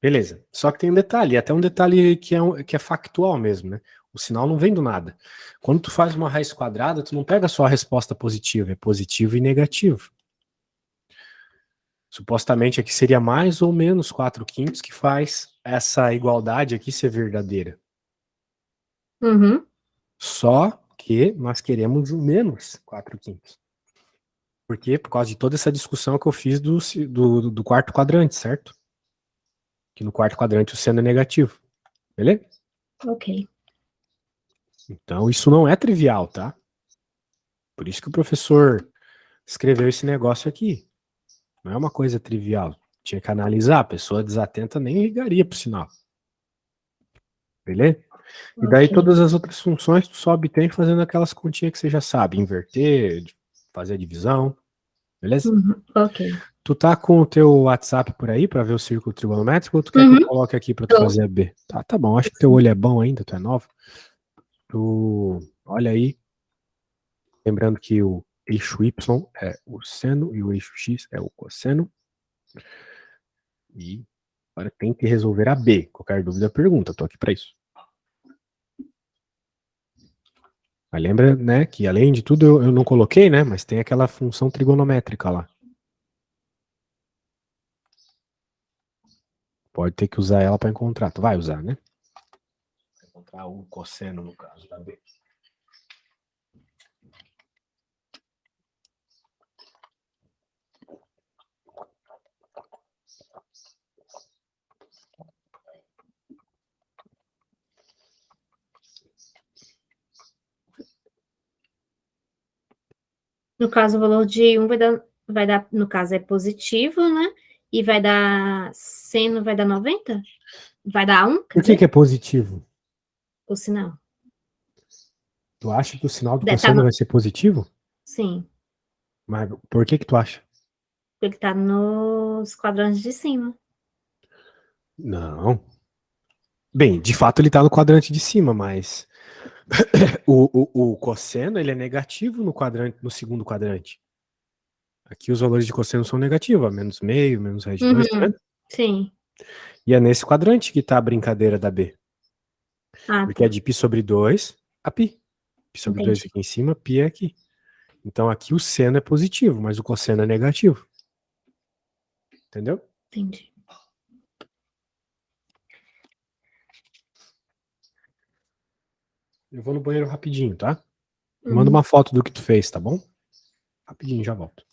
Beleza. Só que tem um detalhe, até um detalhe que é factual mesmo, né? O sinal não vem do nada. Quando tu faz uma raiz quadrada, tu não pega só a resposta positiva, é positivo e negativo. Supostamente aqui seria mais ou menos 4 quintos que faz essa igualdade aqui ser verdadeira. Uhum. Só que nós queremos o menos 4 quintos. Por quê? Por causa de toda essa discussão que eu fiz do quarto quadrante, certo? Que no quarto quadrante o seno é negativo. Beleza? Ok. Então isso não é trivial, tá? Por isso que o professor escreveu esse negócio aqui. Não é uma coisa trivial. Tinha que analisar. A pessoa desatenta nem ligaria pro sinal. Beleza? E daí Ok. todas as outras funções tu só obtém fazendo aquelas continhas que você já sabe. Inverter, fazer a divisão. Beleza? Uhum. Ok. Tu tá com o teu WhatsApp por aí pra ver o círculo trigonométrico ou tu quer que eu Uhum. coloque aqui pra tu Tô. fazer a B? Tá bom. Acho que teu olho é bom ainda, tu é nova. Tu olha aí. Lembrando que o eixo Y é o seno e o eixo X é o cosseno. E agora tem que resolver a B. Qualquer dúvida, pergunta. Tô aqui para isso. Mas lembra, né, que além de tudo eu não coloquei, né, mas tem aquela função trigonométrica lá. Pode ter que usar ela para encontrar. Tu vai usar, né? Vai encontrar o cosseno no caso da B. No caso, o valor de 1 vai dar, no caso, é positivo, né? E vai dar, seno vai dar 90. Vai dar 1, quer Por que dizer, é positivo? o sinal. Tu acha que o sinal do Tá cosseno vai ser positivo? sim, Mas por que tu acha? porque tá nos quadrantes de cima. Não. Bem, de fato ele tá no quadrante de cima, mas o cosseno ele é negativo no quadrante, no segundo quadrante. Aqui os valores de cosseno são negativos, menos meio, menos raiz de 2, tá Uhum. vendo? Sim. E é nesse quadrante que tá a brincadeira da B. Ah, Porque é tá. de π sobre 2 a π. Π sobre 2 Entendi. aqui em cima, π é aqui. Então aqui o seno é positivo, mas o cosseno é negativo. Entendeu? Entendi. Eu vou no banheiro rapidinho, tá? Manda Uhum. uma foto do que tu fez, tá bom? Rapidinho, já volto.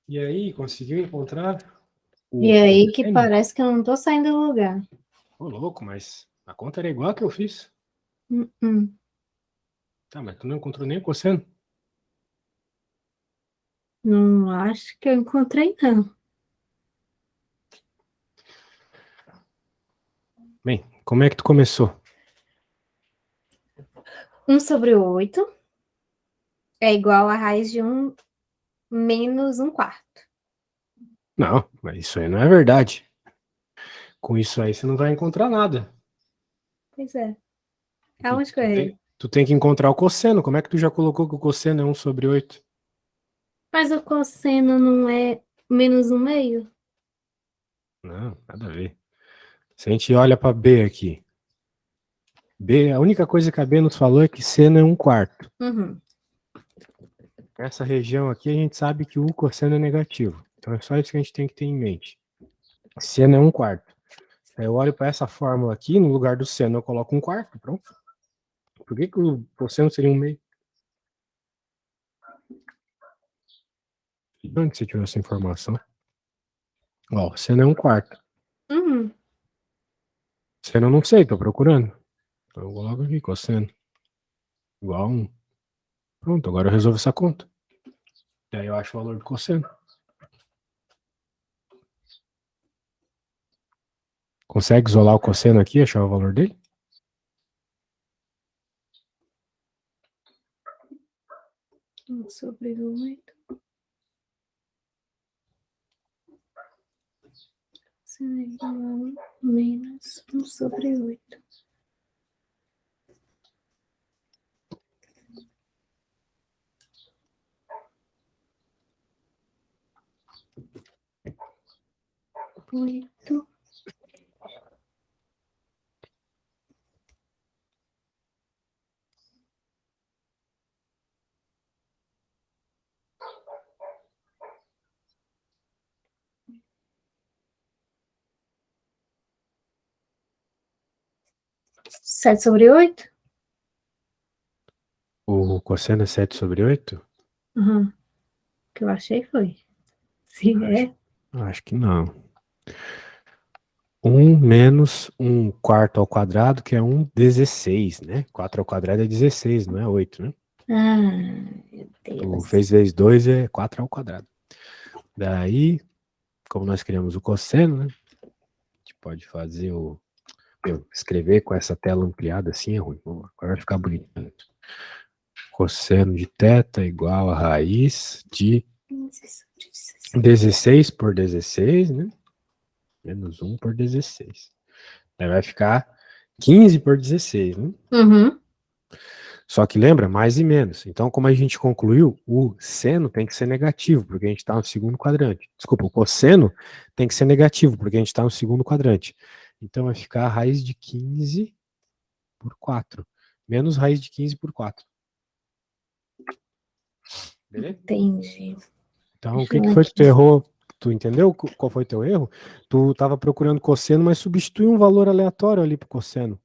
E aí, conseguiu encontrar E o aí que N? parece que eu não tô saindo do lugar. Ô, louco, mas a conta era igual a que eu fiz. Uh-uh. Tá, mas tu não encontrou nem o cosseno? Não acho que eu encontrei, não. Bem, como é que tu começou? 1/8 é igual a raiz de 1 menos 1/4. Não, mas isso aí não é verdade. Com isso aí você não vai encontrar nada. Pois é. Tu, Aonde que eu tu errei? tem, tu tem que encontrar o cosseno. Como é que tu já colocou que o cosseno é 1/8? Mas o cosseno não é menos 1/2? Não, nada a ver. Se a gente olha para B aqui, B, a única coisa que a B nos falou é que seno é 1/4. Uhum. Essa região aqui a gente sabe que o cosseno é negativo. Então é só isso que a gente tem que ter em mente. Seno é 1/4. Aí eu olho para essa fórmula aqui, no lugar do seno eu coloco 1/4, pronto. Por que o cosseno seria 1/2? De onde você tirou essa informação? Ó, seno é 1/4. Uhum. Seno eu não sei, tô procurando. Então eu coloco aqui, cosseno igual a 1. Pronto, agora eu resolvo essa conta. Daí eu acho o valor do cosseno. Consegue isolar o cosseno aqui e achar o valor dele? 1/8. Seno é igual a 1 menos 1/8. Oito. 7/8? O cosseno é 7/8? Uhum. O que eu achei foi. Se Acho, é. acho que não. 1 menos 1/4 ao quadrado, que é 1/16, né? 4 ao quadrado é 16, não é 8, né? Ah, meu Tu Deus. fez vezes 2 é 4 ao quadrado. Daí, como nós criamos o cosseno, né? A gente pode fazer o... escrever com essa tela ampliada assim é ruim. Agora vai ficar bonito. Cosseno de θ igual a raiz de 16 por 16, né? Menos 1 por 16. Aí vai ficar 15 por 16, né? Uhum. Só que lembra, mais e menos. Então, como a gente concluiu, o seno tem que ser negativo, porque a gente está no segundo quadrante. Desculpa, o cosseno tem que ser negativo, porque a gente está no segundo quadrante. Então, vai ficar a raiz de 15 por 4. Menos raiz de 15 por 4. Beleza? Entendi. Então, o Deixa que, eu que ver foi que aqui. tu errou? Tu entendeu qual foi teu erro? Tu estava procurando cosseno, mas substituiu um valor aleatório ali pro cosseno.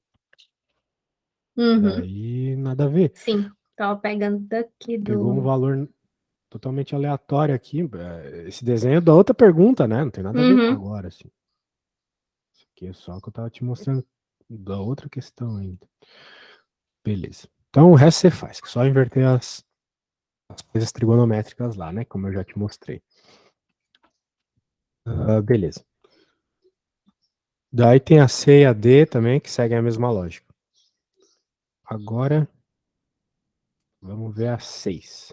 Uhum. Daí, nada a ver. Sim, tava pegando daqui Pegou um do. valor totalmente aleatório aqui. Esse desenho é da outra pergunta, né? Não tem nada a ver com Uhum. agora, assim. Isso aqui é só que eu tava te mostrando da outra questão ainda. Beleza. Então, o resto você faz, que só inverter as coisas trigonométricas lá, né? Como eu já te mostrei. Beleza. Daí tem a C e a D também, que seguem a mesma lógica. Agora, vamos ver a 6.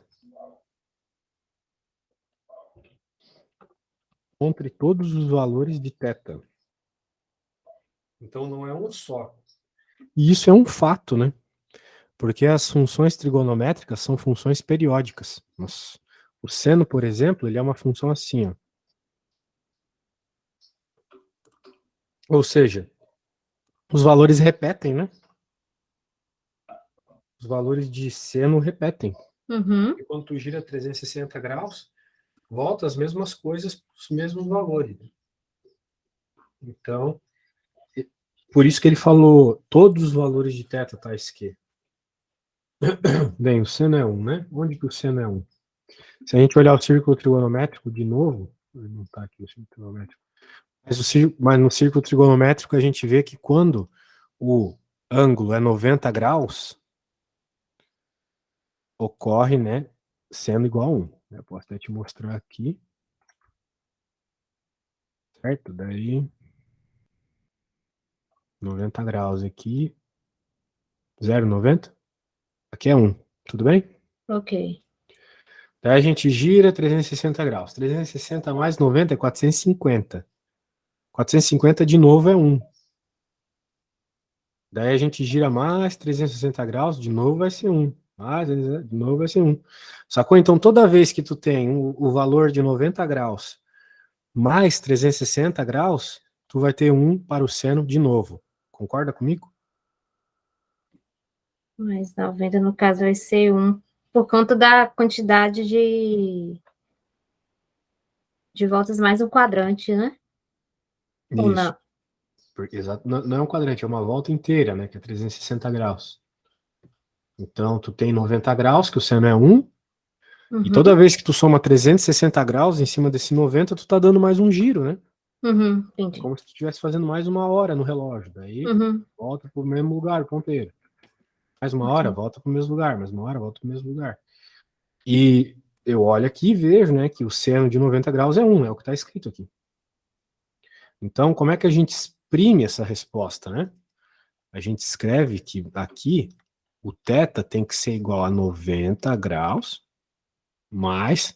Encontre todos os valores de θ. Então, não é um só. E isso é um fato, né? Porque as funções trigonométricas são funções periódicas. O seno, por exemplo, ele é uma função assim, ó. Ou seja, os valores repetem, né? Os valores de seno repetem. Uhum. E quando tu gira 360 graus, volta as mesmas coisas, os mesmos valores. Então, por isso que ele falou todos os valores de θ tais que. Bem, o seno é 1, né? Onde que o seno é 1? Se a gente olhar o círculo trigonométrico de novo, não está aqui o círculo trigonométrico, mas no círculo trigonométrico a gente vê que quando o ângulo é 90 graus, ocorre, né, seno igual a 1. Eu posso até te mostrar aqui. Certo? Daí 90 graus aqui, 0,90. Aqui é 1. Tudo bem? Ok. Daí a gente gira 360 graus. 360 mais 90 é 450. 450 de novo é 1. Daí a gente gira mais 360 graus, de novo vai ser 1. Mais, de novo vai ser 1. Sacou? Então toda vez que tu tem o valor de 90 graus mais 360 graus, tu vai ter 1 para o seno de novo. Concorda comigo? Mais 90, no caso, vai ser 1. Por conta da quantidade de voltas mais um quadrante, né? Ou Isso. não? Porque, não é um quadrante, é uma volta inteira, né? Que é 360 graus. Então, tu tem 90 graus, que o seno é 1, e toda Uhum. vez que tu soma 360 graus em cima desse 90, tu tá dando mais um giro, né? Uhum. Entendi. Como se tu estivesse fazendo mais uma hora no relógio. Daí, Uhum. volta pro mesmo lugar, o ponteiro. Mais uma hora, Ok. volta pro mesmo lugar. Mais uma hora, volta pro mesmo lugar. E eu olho aqui e vejo, né, que o seno de 90 graus é 1, é o que tá escrito aqui. Então, como é que a gente exprime essa resposta, né? A gente escreve que aqui o θ tem que ser igual a 90 graus mais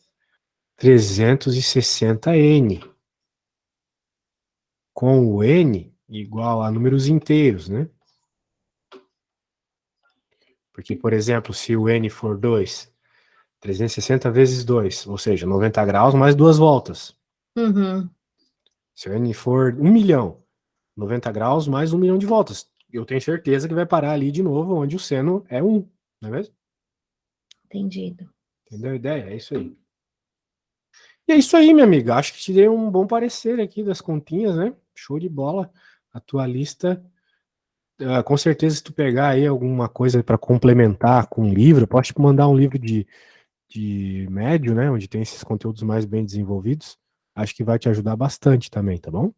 360n, com o n igual a números inteiros, né? Porque, por exemplo, se o n for 2, 360 vezes 2, ou seja, 90 graus mais duas voltas. Uhum. Se o n for 1 milhão, 90 graus mais 1 milhão de voltas. Eu tenho certeza que vai parar ali de novo, onde o seno é 1, não é mesmo? Entendido. Entendeu a ideia? É isso aí. E é isso aí, minha amiga. Acho que te dei um bom parecer aqui das continhas, né? Show de bola. A tua lista, com certeza, se tu pegar aí alguma coisa para complementar com um livro, eu posso te mandar um livro de médio, né? Onde tem esses conteúdos mais bem desenvolvidos. Acho que vai te ajudar bastante também, tá bom?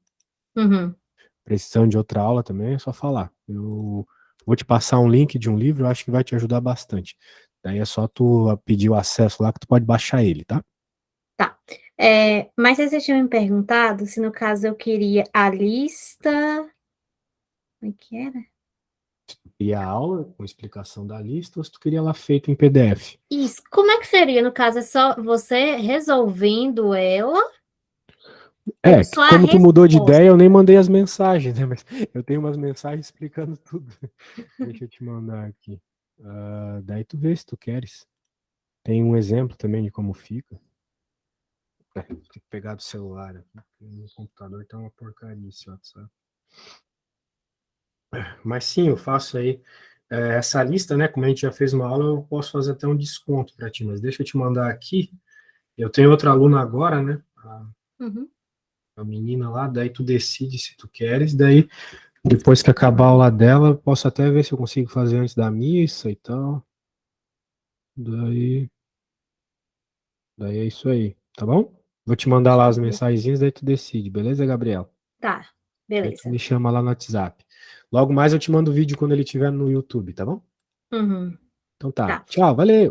Uhum. Precisando de outra aula também, é só falar. Eu vou te passar um link de um livro, eu acho que vai te ajudar bastante. Daí é só tu pedir o acesso lá que tu pode baixar ele, tá? Tá. Mas você tinha me perguntado se no caso eu queria a lista. Como é que era? E a aula com explicação da lista, ou se tu queria ela feita em PDF. Isso. Como é que seria? No caso, é só você resolvendo ela ou É, só que a como tu mudou de resposta? ideia, eu nem mandei as mensagens, né? Mas eu tenho umas mensagens explicando tudo. Deixa eu te mandar aqui. Daí tu vê se tu queres. Tem um exemplo também de como fica. Tem que pegar do celular aqui, porque no computador tá uma porcaria esse WhatsApp. Mas sim, eu faço aí essa lista, né? Como a gente já fez uma aula, eu posso fazer até um desconto para ti, mas deixa eu te mandar aqui. Eu tenho outra aluna agora, né? Uhum. A menina lá, daí tu decide se tu queres, daí depois que acabar a aula dela, eu posso até ver se eu consigo fazer antes da missa e tal. Daí, daí é isso aí, tá bom? Vou te mandar lá as mensagenzinhas, daí tu decide, beleza, Gabriel? Tá, Daí tu beleza. me chama lá no WhatsApp. Logo mais eu te mando o vídeo quando ele estiver no YouTube, tá bom? Uhum. Então tá. Tá. Tchau, valeu!